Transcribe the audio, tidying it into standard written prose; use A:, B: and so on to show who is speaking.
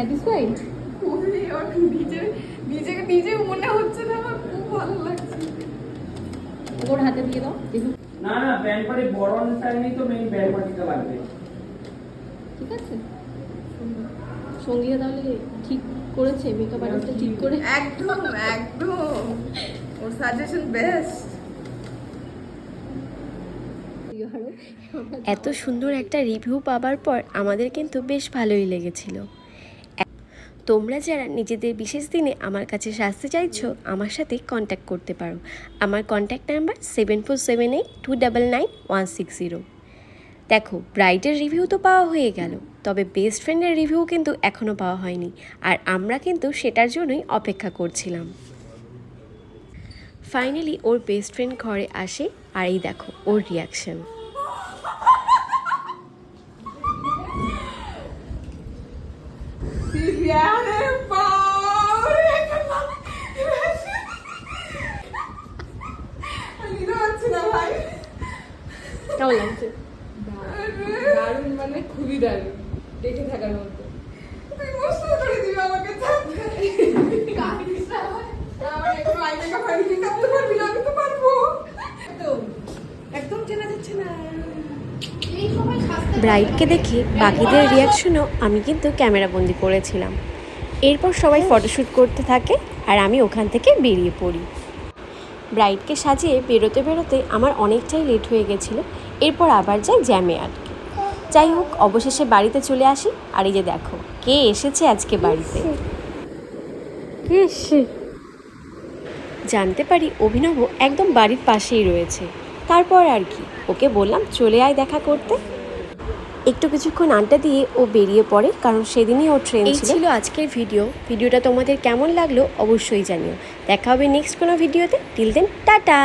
A: Satisfied?
B: নিজেকে নিজে মনে হচ্ছে না আমার খুব ভালো লাগছে।
A: ওর হাতে দিয়ে দাও দেখুন।
C: না না ব্যান্ড পার্টি বরণ টাইমেই তো মেইন ব্যান্ড পার্টিটা লাগবে।
A: ঠিক আছে, সঙ্গীরা তাহলে ঠিক করেছে, মেকআপ আর্টিস্টটা ঠিক করে।
B: একদম একদম ওর সাজেশন বেস্ট।
D: এত সুন্দর একটা রিভিউ পাওয়ার পর আমাদের কিন্তু বেশ ভালোই লেগেছিল। তোমরা যারা নিজেদের বিশেষ দিনে আমার কাছে সাজতে চাইছো আমার সাথে কন্ট্যাক্ট করতে পারো। আমার কন্ট্যাক্ট নাম্বার 7478299160। দেখো, ব্রাইডের রিভিউ তো পাওয়া হয়ে গেল, তবে বেস্ট ফ্রেন্ডের রিভিউ কিন্তু এখনও পাওয়া হয়নি, আর আমরা কিন্তু সেটার জন্যই অপেক্ষা করছিলাম। ফাইনালি ওর বেস্ট ফ্রেন্ড ঘরে আসে, আর এই দেখো ওর রিয়াকশন।
A: কেমন লাগছে?
B: দারুণ, মানে খুবই দারুণ, দেখে থাকার মতো। তুই মস্ত করে দিবি আমাকে আমার একটু আইমেকা ফাইলিং করতে পারবি না? আমি তো পারবো। একদম চেনা যাচ্ছে না।
D: ব্রাইডকে দেখে বাকিদের রিয়াকশনও আমি কিন্তু ক্যামেরাবন্দি করেছিলাম। এরপর সবাই ফটোশ্যুট করতে থাকে আর আমি ওখান থেকে বেরিয়ে পড়ি। ব্রাইডকে সাজিয়ে বেরোতে বেরোতে আমার অনেকটাই লেট হয়ে গেছিলো। এরপর আবার যাই জ্যামে আটকে। যাই হোক, অবশেষে বাড়িতে চলে আসি। আর এই যে দেখো কে এসেছে আজকে বাড়িতে। জানতে পারি অভিনব একদম বাড়ির পাশেই রয়েছে। তারপর আর কি, ওকে বললাম চলে আয় দেখা করতে। একটু কিছুক্ষণ আড্ডা দিয়ে ও বেরিয়ে পড়ে, কারণ সেদিনই ওর ট্রেন ছিল। আজকের ভিডিওটা তোমাদের কেমন লাগলো অবশ্যই জানিও। দেখা হবে নেক্সট কোনো ভিডিওতে। Till then tata.